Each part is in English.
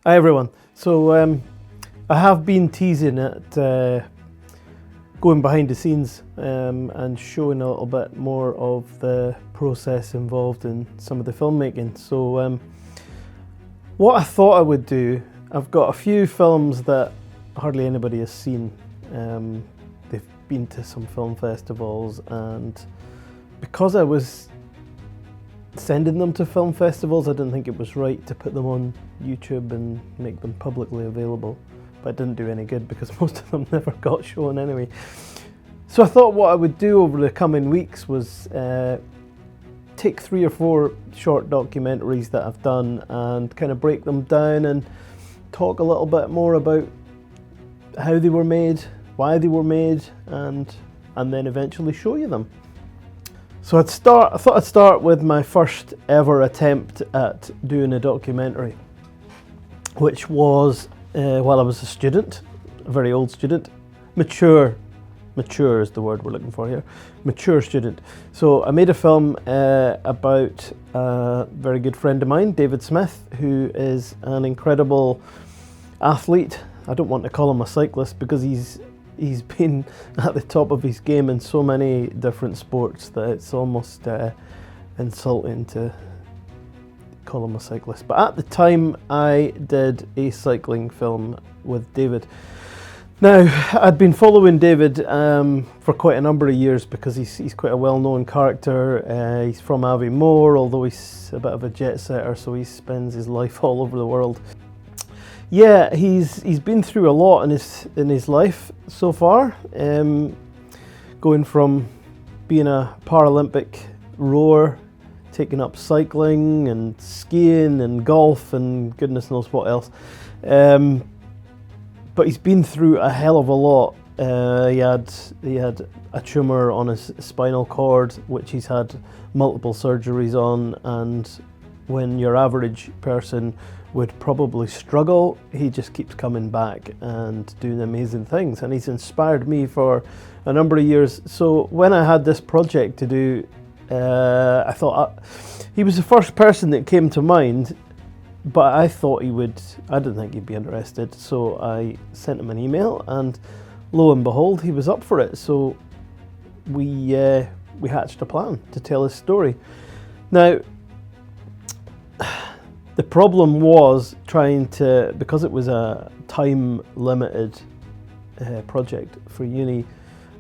Hi everyone. So I have been teasing at going behind the scenes and showing a little bit more of the process involved in some of the filmmaking. So what I thought I would do, I've got a few films that hardly anybody has seen. They've been to some film festivals, and because I was sending them to film festivals, I didn't think it was right to put them on YouTube and make them publicly available. But it didn't do any good because most of them never got shown anyway. So I thought what I would do over the coming weeks was take 3 or 4 short documentaries that I've done and kind of break them down and talk a little bit more about how they were made, why they were made, and then eventually show you them. So I thought I'd start with my first ever attempt at doing a documentary, which was while I was a student, a very old student, mature is the word we're looking for here, mature student. So I made a film about a very good friend of mine, David Smith, who is an incredible athlete. I don't want to call him a cyclist because he's been at the top of his game in so many different sports that it's almost insulting to call him a cyclist. But at the time I did a cycling film with David. Now, I'd been following David for quite a number of years because he's quite a well-known character. He's from Aviemore, although he's a bit of a jet setter, so he spends his life all over the world. Yeah, he's been through a lot in his life so far, going from being a Paralympic rower, taking up cycling and skiing and golf and goodness knows what else. But he's been through a hell of a lot. He had a tumour on his spinal cord, which he's had multiple surgeries on, and when your average person would probably struggle, he just keeps coming back and doing amazing things, and he's inspired me for a number of years. So when I had this project to do, I thought he was the first person that came to mind, but I didn't think he'd be interested, so I sent him an email, and lo and behold, he was up for it. So we hatched a plan to tell his story. Now, the problem was because it was a time-limited project for uni,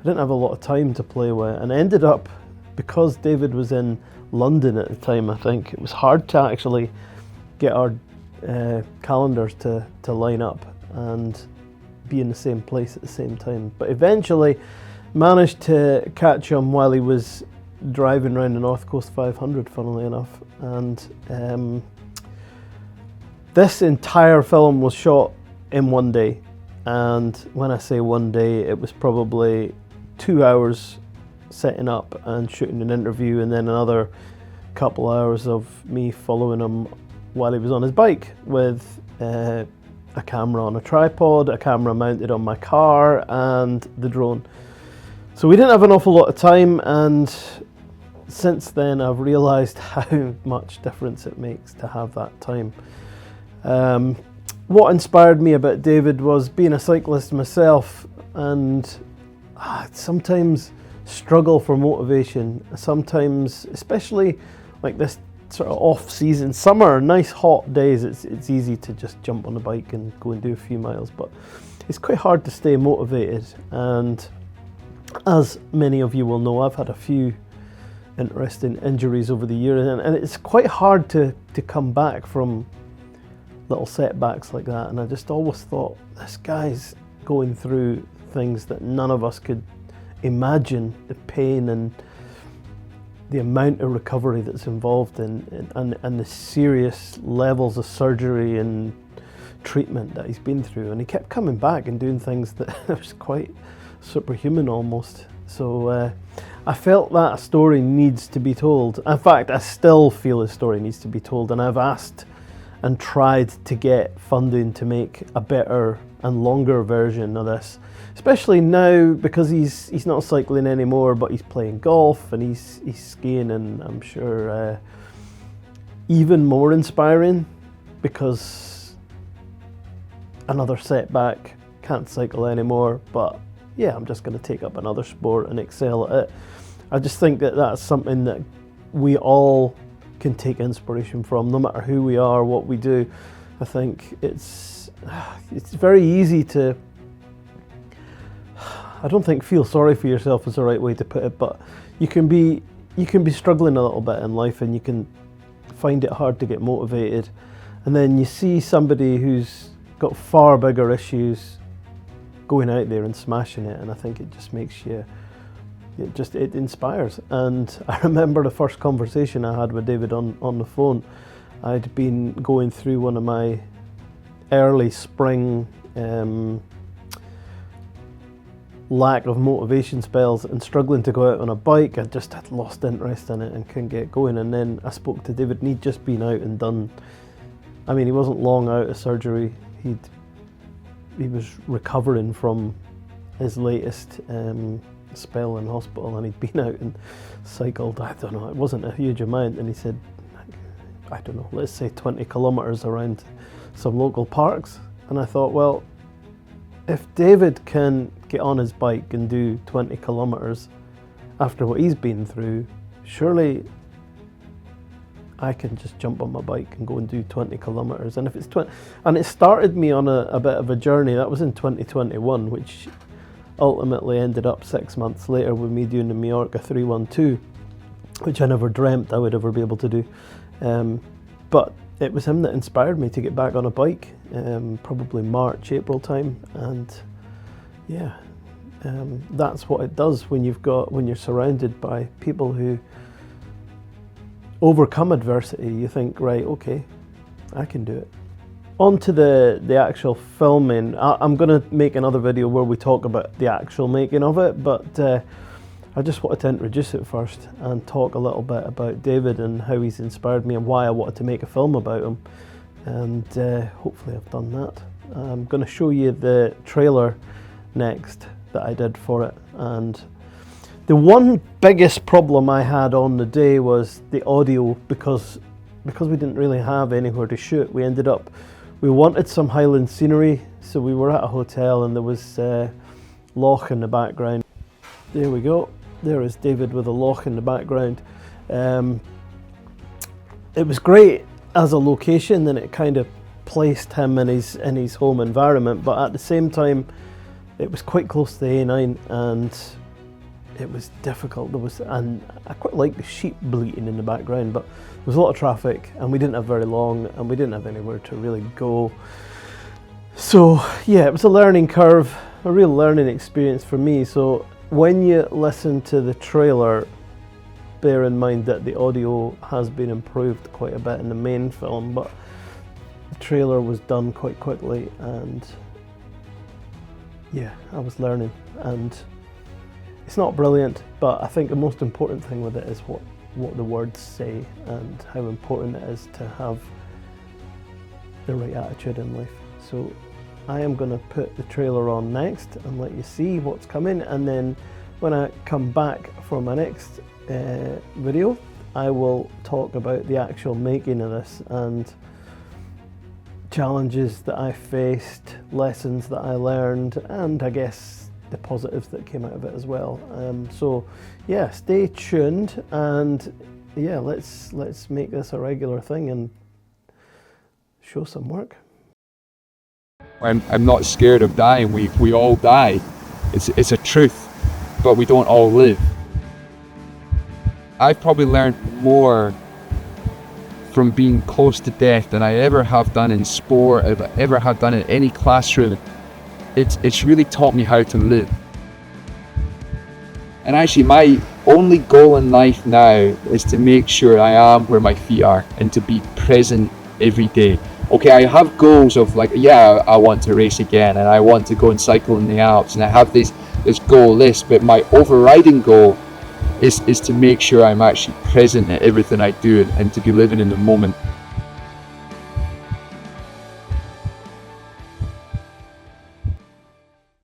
I didn't have a lot of time to play with, and I ended up, because David was in London at the time, I think, it was hard to actually get our calendars to line up and be in the same place at the same time. But eventually managed to catch him while he was driving around the North Coast 500, funnily enough, and this entire film was shot in one day, and when I say one day, it was probably 2 hours setting up and shooting an interview, and then another couple hours of me following him while he was on his bike with a camera on a tripod, a camera mounted on my car, and the drone. So we didn't have an awful lot of time, and since then I've realised how much difference it makes to have that time. What inspired me about David was being a cyclist myself, and sometimes struggle for motivation. Sometimes, especially like this sort of off-season, summer, nice hot days, it's easy to just jump on the bike and go and do a few miles, but it's quite hard to stay motivated. And as many of you will know, I've had a few interesting injuries over the years, and it's quite hard to come back from little setbacks like that. And I just always thought, this guy's going through things that none of us could imagine, the pain and the amount of recovery that's involved and the serious levels of surgery and treatment that he's been through. And he kept coming back and doing things that was quite superhuman almost. So I felt that story needs to be told. In fact, I still feel his story needs to be told, and I've asked and tried to get funding to make a better and longer version of this, especially now because he's not cycling anymore, but he's playing golf and he's skiing, and I'm sure even more inspiring because another setback, can't cycle anymore, but yeah, I'm just going to take up another sport and excel at it. I just think that that's something that we all can take inspiration from, no matter who we are, what we do. I think it's very easy to, I don't think feel sorry for yourself is the right way to put it, but you can be struggling a little bit in life, and you can find it hard to get motivated, and then you see somebody who's got far bigger issues going out there and smashing it, and I think it just makes you, it inspires. And I remember the first conversation I had with David on the phone. I'd been going through one of my early spring lack of motivation spells and struggling to go out on a bike. I just had lost interest in it and couldn't get going, and then I spoke to David, and he'd just been out and done, I mean, he wasn't long out of surgery. He was recovering from his latest spell in hospital, and he'd been out and cycled, I don't know, it wasn't a huge amount, and he said, I don't know, let's say 20 kilometres around some local parks. And I thought, well, if David can get on his bike and do 20 kilometres after what he's been through, surely I can just jump on my bike and go and do 20 kilometres. And if it's 20, and it started me on a bit of a journey. That was in 2021, which ultimately ended up 6 months later with me doing the Mallorca 312, which I never dreamt I would ever be able to do. But it was him that inspired me to get back on a bike, probably March, April time. And yeah, that's what it does when you're surrounded by people who overcome adversity. You think, right, okay, I can do it. On to the actual filming. I'm going to make another video where we talk about the actual making of it, but I just wanted to introduce it first and talk a little bit about David and how he's inspired me and why I wanted to make a film about him. And hopefully I've done that. I'm going to show you the trailer next that I did for it. And the one biggest problem I had on the day was the audio, because we didn't really have anywhere to shoot. We wanted some Highland scenery, so we were at a hotel and there was loch in the background. There we go. There is David with a loch in the background. It was great as a location, and it kind of placed him in his home environment, but at the same time it was quite close to the A9 and it was difficult. And I quite like the sheep bleating in the background, but there was a lot of traffic and we didn't have very long and we didn't have anywhere to really go. So yeah, it was a learning curve, a real learning experience for me. So when you listen to the trailer, bear in mind that the audio has been improved quite a bit in the main film, but the trailer was done quite quickly, and yeah, I was learning. And it's not brilliant, but I think the most important thing with it is what the words say and how important it is to have the right attitude in life. So I am going to put the trailer on next and let you see what's coming, and then when I come back for my next video, I will talk about the actual making of this and challenges that I faced, lessons that I learned, and I guess the positives that came out of it as well. So yeah, stay tuned, and yeah, let's make this a regular thing and show some work. I'm not scared of dying. We all die. It's a truth, but we don't all live. I've probably learned more from being close to death than I ever have done in sport, ever have done in any classroom. It's really taught me how to live. And actually my only goal in life now is to make sure I am where my feet are and to be present every day. Okay, I have goals of like, yeah, I want to race again and I want to go and cycle in the Alps, and I have this goal list, but my overriding goal is to make sure I'm actually present at everything I do and to be living in the moment.